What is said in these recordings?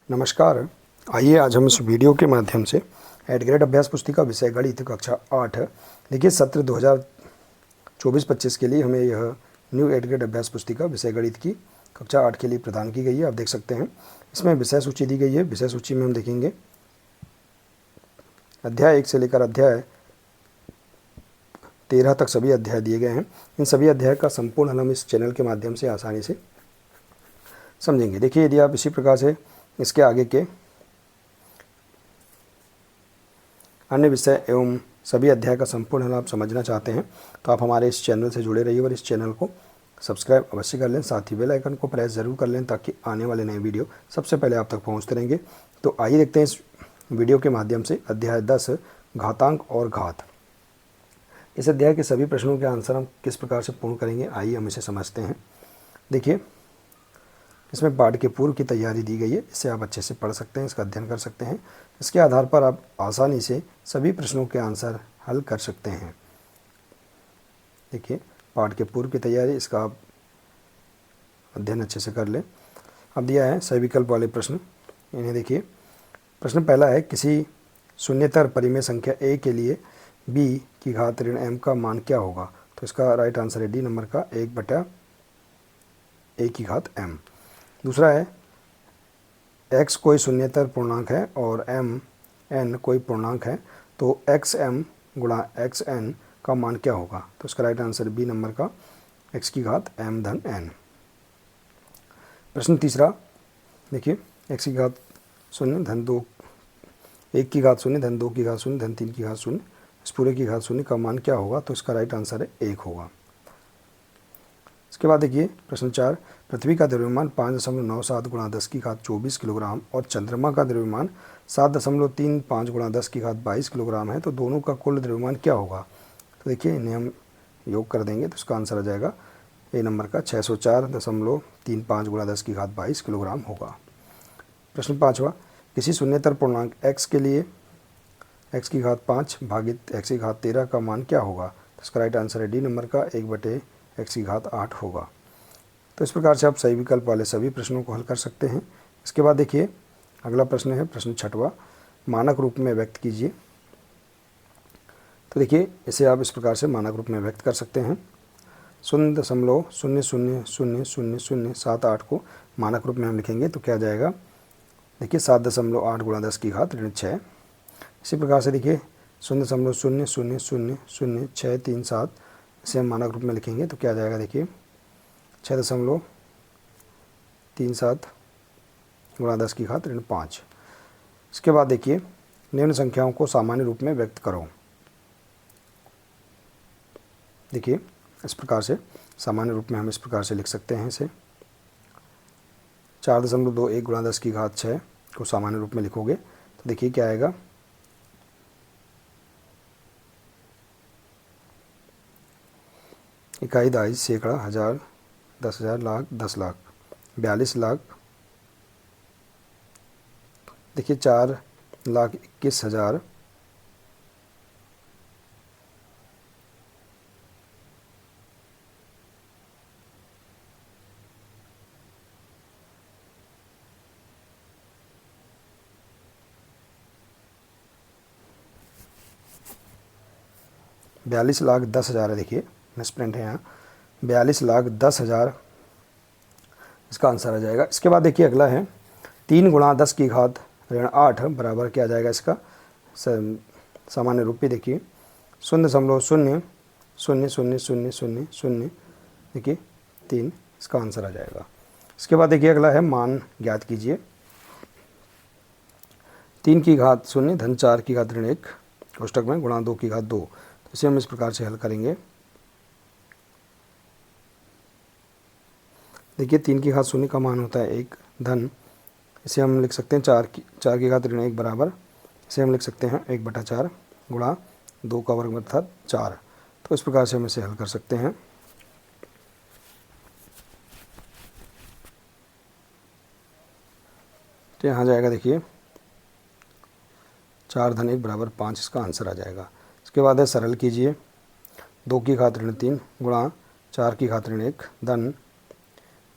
नमस्कार। आइए आज हम इस वीडियो के माध्यम से एड ग्रेड अभ्यास पुस्तिका विषय गणित कक्षा 8 देखिए सत्र 2024-25 के लिए हमें यह न्यू एड ग्रेड अभ्यास पुस्तिका विषय गणित की कक्षा 8 के लिए प्रदान की गई है। आप देख सकते हैं इसमें विषय सूची दी गई है। विषय सूची में हम देखेंगे अध्याय 1 से लेकर अध्याय 13 तक सभी अध्याय दिए गए हैं। इन सभी अध्याय का संपूर्ण हल हम इस चैनल के माध्यम से आसानी से समझेंगे। देखिए यदि आप इसी प्रकार से इसके आगे के अन्य विषय एवं सभी अध्याय का संपूर्ण हल आप समझना चाहते हैं तो आप हमारे इस चैनल से जुड़े रहिए और इस चैनल को सब्सक्राइब अवश्य कर लें। साथ ही बेल आइकन को प्रेस ज़रूर कर लें ताकि आने वाले नए वीडियो सबसे पहले आप तक पहुंचते रहेंगे। तो आइए देखते हैं इस वीडियो के माध्यम से अध्याय 10 घातांक और घात। इस अध्याय के सभी प्रश्नों के आंसर हम किस प्रकार से पूर्ण करेंगे, आइए हम इसे समझते हैं। देखिए इसमें पाठ के पूर्व की तैयारी दी गई है, इसे आप अच्छे से पढ़ सकते हैं, इसका अध्ययन कर सकते हैं। इसके आधार पर आप आसानी से सभी प्रश्नों के आंसर हल कर सकते हैं। देखिए पाठ के पूर्व की तैयारी, इसका आप अध्ययन अच्छे से कर लें। अब दिया है सही विकल्प वाले प्रश्न, इन्हें देखिए। प्रश्न पहला है किसी शून्येतर परिमेय संख्या a के लिए b की घात ऋण m का मान क्या होगा। तो इसका राइट आंसर है डी नंबर का 1/a की घात m। दूसरा है x कोई शून्येतर पूर्णांक है और n कोई पूर्णांक है तो xm गुणा xn का मान क्या होगा। तो इसका राइट आंसर बी नंबर का x की घात m धन n। प्रश्न तीसरा देखिए x की घात 0 धन 2, 1 की घात 0 धन 2 की घात 0 धन 3 की घात 0, इस पूरे की घात 0 का मान क्या होगा। तो इसका राइट आंसर है 1 होगा। इसके बाद देखिए प्रश्न 4, पृथ्वी का द्रव्यमान 5.97 गुणा 10 की घात 24 किलोग्राम और चंद्रमा का द्रव्यमान 7.35 गुणा 10 की घात 22 किलोग्राम है, तो दोनों का कुल द्रव्यमान क्या होगा। तो देखिए इन्हें हम योग कर देंगे तो इसका आंसर आ जाएगा ए नंबर का 604.35 गुणा 10 की घात 22 किलोग्राम होगा। प्रश्न 5वां, किसी शून्येतर पूर्णांक x के लिए x की घात 5 भागित x की घात 13 का मान क्या होगा। तो इसका राइट आंसर है डी नंबर का 1/x की घात 8 होगा। तो इस प्रकार से आप सही विकल्प वाले सभी प्रश्नों को हल कर सकते हैं। इसके बाद देखिए अगला प्रश्न है प्रश्न 6वां, मानक रूप में व्यक्त कीजिए। तो देखिए इसे आप इस प्रकार से मानक रूप में व्यक्त कर सकते हैं। 0.00000078 को मानक रूप में हम लिखेंगे तो क्या जाएगा। देखिए 7.8 गुणा 10 की घात ऋण 6। इसी प्रकार से देखिए 0.00000637 इसे हम मानक रूप में लिखेंगे तो क्या जाएगा। देखिए 6.37 गुणा 10 की घात ऋण 5। इसके बाद देखिए निम्न संख्याओं को सामान्य रूप में व्यक्त करो। देखिए इस प्रकार से सामान्य रूप में हम इस प्रकार से लिख सकते हैं इसे 4.21 गुणा 10 की घात 6 को सामान्य रूप में लिखोगे तो देखिए क्या आएगा। इकाई, दहाई, सैकड़ा, हज़ार, 10,000, लाख, 10 लाख, 42 लाख। देखिए 4,21,000 42,10,000 है। देखिए मिसप्रिंट है यहाँ, 42,10,000 इसका आंसर आ जाएगा। इसके बाद देखिए अगला है 3 गुणा 10 की घात ऋण 8 बराबर क्या आ जाएगा। इसका सामान्य रूप भी देखिए 0.000000 देखिए 3 इसका आंसर आ जाएगा। इसके बाद देखिए अगला है मान ज्ञात कीजिए। 3 की घात 0 धन 4 की घात ऋण 1 कोष्टक में गुणा 2 की घात 2, तो इसे हम इस प्रकार से हल करेंगे। देखिए 3 की घात 0 का मान होता है 1 धन, इसे हम लिख सकते हैं 4 की घात ऋण 1 बराबर, इसे हम लिख सकते हैं 1/4 गुणा 2 का वर्ग अर्थात 4। तो इस प्रकार से हम इसे हल कर सकते हैं। तो यहाँ जाएगा देखिए 4 धन 1 बराबर 5 इसका आंसर आ जाएगा। इसके बाद है सरल कीजिए। 2 की घात ऋण 3 गुणा 4 की घात ऋण 1 धन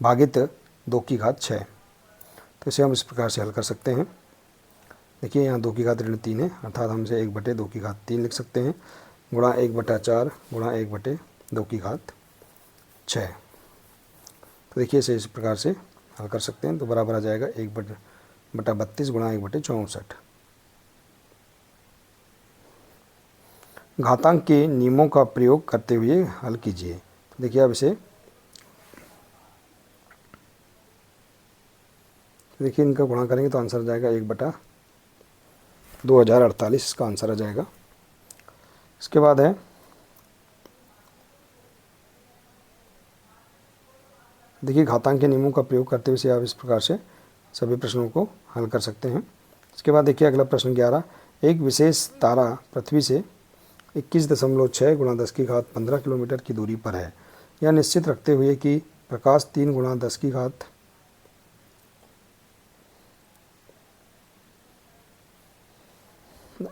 भागित 2 की घात 6। तो इसे हम इस प्रकार से हल कर सकते हैं। देखिए यहाँ 2 की घात ऋण 3 है, अर्थात हम इसे 1/2 की घात 3 लिख सकते हैं, गुणा 1/4 गुणा 1/2 की घात 6। तो देखिए इसे इस प्रकार से हल कर सकते हैं। तो बराबर आ जाएगा 1/32 गुणा 1/64। घातांक के नियमों का प्रयोग करते हुए हल कीजिए। तो देखिए अब इसे देखिए इनका गुणा करेंगे तो आंसर आ जाएगा 1/2048, इसका आंसर आ जाएगा। इसके बाद है देखिए घातांक के नियमों का प्रयोग करते हुए आप इस प्रकार से सभी प्रश्नों को हल कर सकते हैं। इसके बाद देखिए अगला प्रश्न 11, एक विशेष तारा पृथ्वी से 21.6 गुणा 10 की घात 15 किलोमीटर की दूरी पर है। यह निश्चित रखते हुए कि प्रकाश 3 गुणा 10 की घात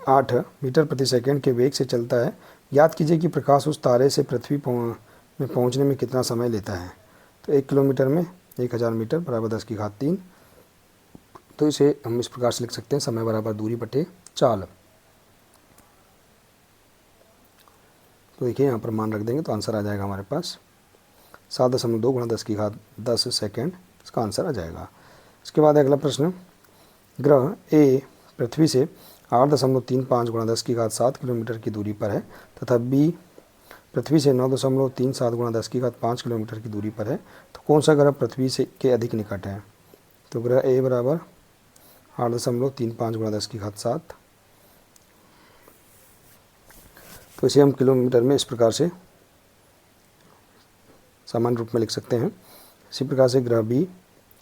8 मीटर प्रति सेकंड के वेग से चलता है, याद कीजिए कि प्रकाश उस तारे से पृथ्वी में पहुंचने में कितना समय लेता है। तो 1 किलोमीटर में 1000 मीटर बराबर 10 की घात 3। तो इसे हम इस प्रकार से लिख सकते हैं, समय बराबर दूरी बटे चाल। तो देखिए यहाँ पर मान रख देंगे तो आंसर आ जाएगा हमारे पास 7.2 गुणा 10 की घात 10 सेकेंड, इसका आंसर आ जाएगा। इसके बाद अगला प्रश्न, ग्रह ए पृथ्वी से 8.35 गुणा 10 की घात 7 किलोमीटर की दूरी पर है तथा बी पृथ्वी से 9.37 गुणा 10 की घात 5 किलोमीटर की दूरी पर है। तो कौन सा ग्रह पृथ्वी से के अधिक निकट है। तो ग्रह ए बराबर 8.35 गुणा 10 की घात 7। तो इसे हम किलोमीटर में इस प्रकार से सामान्य रूप में लिख सकते हैं। इसी प्रकार से ग्रह बी,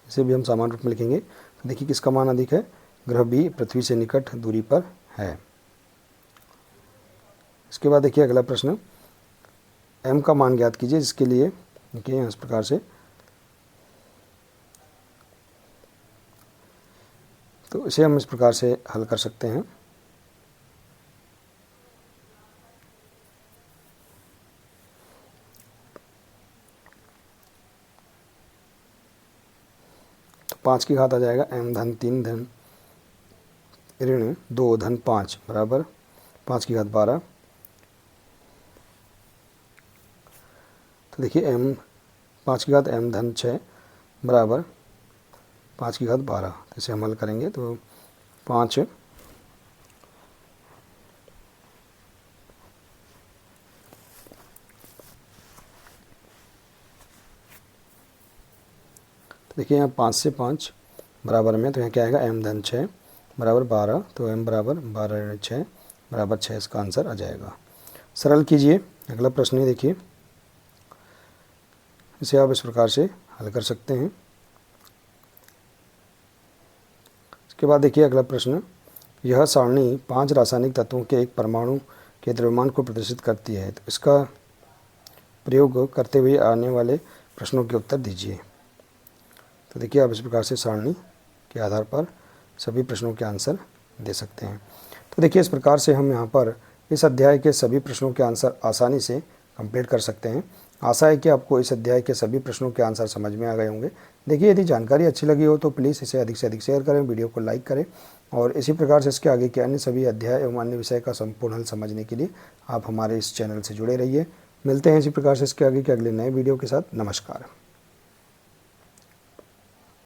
इसे भी हम सामान्य रूप में लिखेंगे। तो देखिए किसका मान अधिक है, ग्रह बी पृथ्वी से निकट दूरी पर है। इसके बाद देखिए अगला प्रश्न, m का मान ज्ञात कीजिए, जिसके लिए देखिए इस प्रकार से, तो इसे हम इस प्रकार से हल कर सकते हैं। तो 5 की घात आ जाएगा m धन 3 धन ऋण 2 धन 5 बराबर 5 की घात 12। तो देखिए m 5 की घात m धन 6 बराबर 5 की घात 12। तो इसे हम हल करेंगे तो 5 तो देखिए यहाँ 5 से 5 बराबर में, तो यहाँ क्या आएगा m धन 6 बराबर 12। तो m बराबर 12 ऋण 6 बराबर 6, इसका आंसर आ जाएगा। सरल कीजिए अगला प्रश्न है। देखिए इसे आप इस प्रकार से हल कर सकते हैं। इसके बाद देखिए अगला प्रश्न, यह सारणी 5 रासायनिक तत्वों के एक परमाणु के द्रव्यमान को प्रदर्शित करती है। तो इसका प्रयोग करते हुए आने वाले प्रश्नों के उत्तर दीजिए। तो देखिए आप इस प्रकार से सारणी के आधार पर सभी प्रश्नों के आंसर दे सकते हैं। तो देखिए इस प्रकार से हम यहाँ पर इस अध्याय के सभी प्रश्नों के आंसर आसानी से कंप्लीट कर सकते हैं। आशा है कि आपको इस अध्याय के सभी प्रश्नों के आंसर समझ में आ गए होंगे। देखिए यदि जानकारी अच्छी लगी हो तो प्लीज़ इसे अधिक से अधिक शेयर करें, वीडियो को लाइक करें, और इसी प्रकार से इसके आगे के अन्य सभी अध्याय एवं अन्य विषय का संपूर्ण हल समझने के लिए आप हमारे इस चैनल से जुड़े रहिए। मिलते हैं इसी प्रकार से इसके आगे के अगले नए वीडियो के साथ। नमस्कार।